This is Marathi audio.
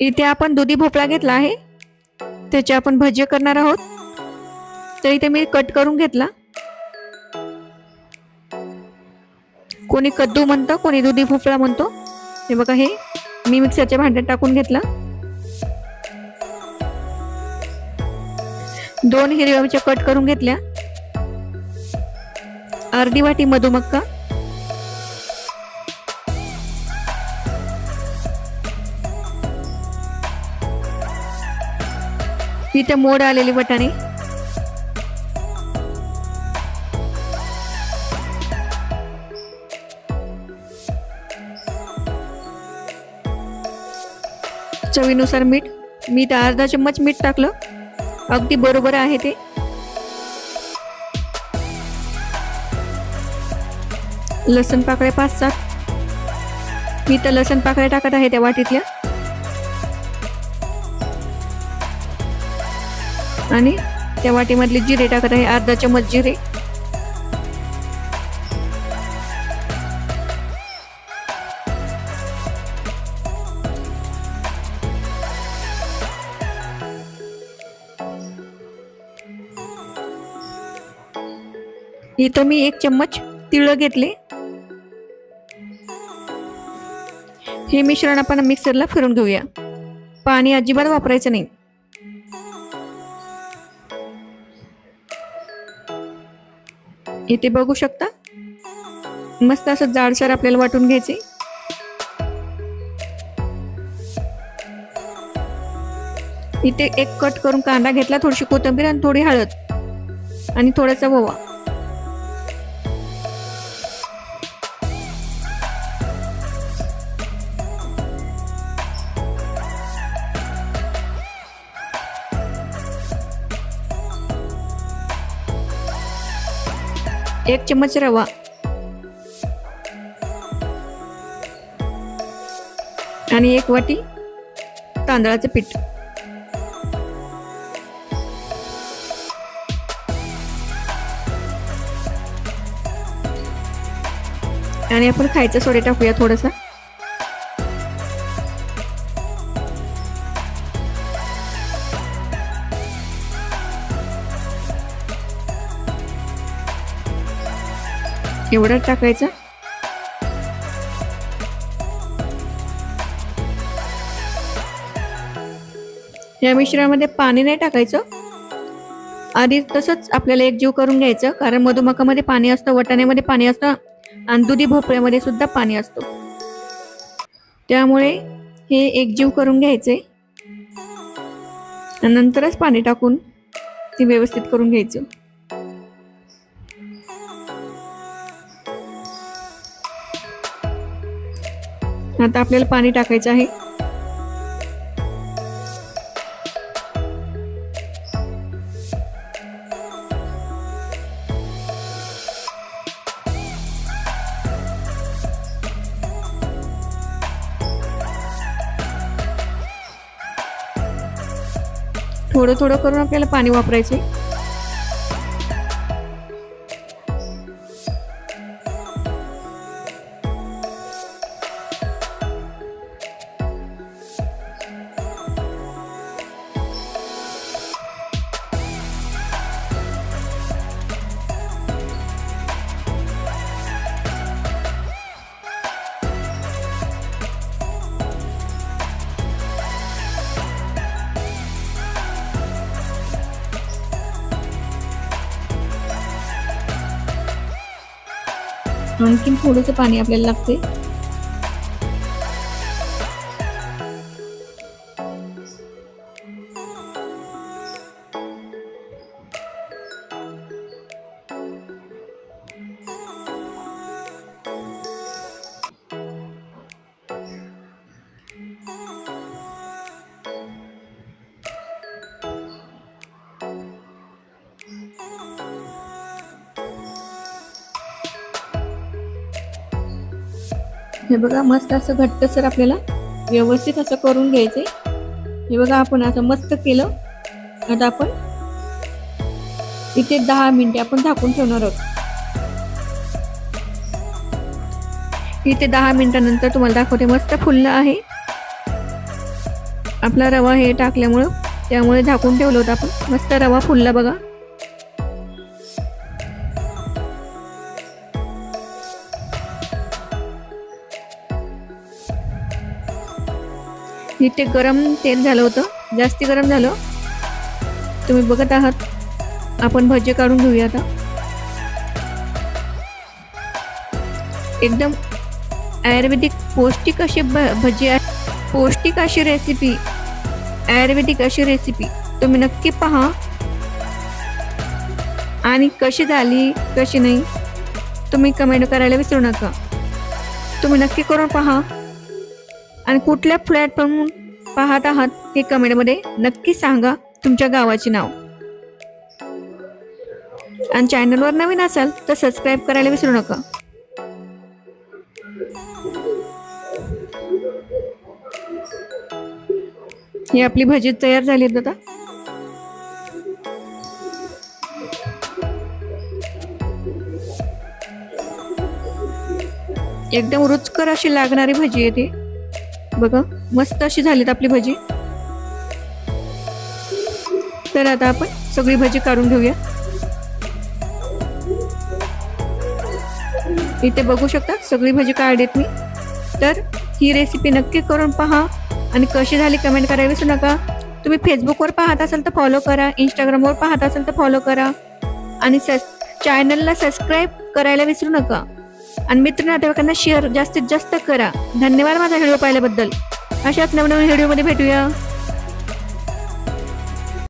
इथे आपण दुधी भोपळा घेतला आहे, त्याचे आपण भजी करणार आहोत. तर इथे मी कट करून घेतला. कोणी कद्दू म्हणतो, कोणी दुधी भोपळा म्हणतो. हे बघा, हे मी मिक्सरच्या भांड्यात टाकून घेतला. 2 हिरव्या मिरच्या कट करून घेतल्या. अर्धी वाटी मधुमक्का, इथे मोड आलेले वाटाणे, चवीनुसार मीठ. मी तर अर्धा चम्मच मीठ टाकलं, अगदी बरोबर आहे ते. लसण पाकळ्या 5-7, मी तर लसण पाकळ्या टाकत आहे त्या वाटीतल्या. आणि त्या वाटीमधले जिरे टाकत आहे, अर्धा चम्मच जिरे. इथं मी 1 चम्मच तिळ घेतले. हे मिश्रण आपण मिक्सरला फिरून घेऊया. पाणी अजिबात वापरायचं नाही. इथे बघू शकता, मस्त असं जाडसर आपल्याला वाटून घ्यायचे. इथे 1 कट करून कांदा घेतला, थोडीशी कोथिंबीर आणि थोडी हळद आणि थोडासा ओवा. एक चम्मच रवा आणि 1 वाटी तांदळाचं पीठ. आणि आपण खायचा सोडा टाकूया थोडासा. एवढं टाकायचं. या मिश्रणामध्ये पाणी नाही टाकायचं. आधी तसंच आपल्याला एकजीव करून घ्यायचं, कारण मधुमकामध्ये पाणी असतं, वाटाण्यामध्ये पाणी असतं आणि दुधी भोपळ्यामध्ये सुद्धा पाणी असतं. त्यामुळे हे एकजीव करून घ्यायचे आणि नंतरच पाणी टाकून ते व्यवस्थित करून घ्यायचं. आता आपल्याला पाणी टाकायचं आहे. थोडं थोडं करून आपल्याला पाणी वापरायचे. आणखीन थोडंसं पाणी आपल्याला लागते. हे बघा, मस्त असं घट्टसर आपल्याला व्यवस्थित असं करून घ्यायचे. हे बघा, आपण असं मस्त केलं. आता आपण इथे 10 मिनिटे आपण झाकून ठेवणार आहोत. इथे 10 मिनिटानंतर तुम्हाला दाखवते, मस्त फुललं आहे. आपला रवा हे टाकल्यामुळं त्यामुळे झाकून ठेवलं होतं आपण. मस्त रवा फुलला बघा. इथे गरम तेल झालं होतं, जास्ती गरम झालं. तुम्ही बघत आहात. आपण भजी काढून घेऊया आता. एकदम आयुर्वेदिक पौष्टिक अशी भजी आहे. पौष्टिक अशी रेसिपी, आयुर्वेदिक अशी रेसिपी तुम्ही नक्की पहा. आणि कशी झाली कशी नाही तुम्ही कमेंट करायला विसरू नका. तुम्ही नक्की करून पहा. आणि कुठल्या प्लॅटफॉर्म पाहत आहात हे कमेंटमध्ये नक्की सांगा तुमच्या गावाचे नाव. आणि चॅनलवर नवीन असाल तर सबस्क्राईब करायला विसरू नका. ही आपली भजी तयार झाली आहेत आता. एकदम रुचकर अशी लागणारी भजी आहे ती. बघा मस्त अशी झालीत आपली भजी. तर आता आपण सगळी भजी काढून घेऊया. इथे बघू शकता सगळी भजी काढलीत मी. तर ही रेसिपी नक्की करून पहा आणि कशी झाली कमेंट करायला विसरू नका. तुम्ही फेसबुकवर पाहत असाल तर फॉलो करा, इंस्टाग्रामवर पाहत असाल तर फॉलो करा आणि चॅनलला सबस्क्राईब करायला विसरू नका. आणि मित्र नातेवाईकांना शेअर जास्तीत जास्त करा. धन्यवाद माझा व्हिडिओ पाहिल्याबद्दल. अशाच नवनवीन व्हिडिओमध्ये भेटूया.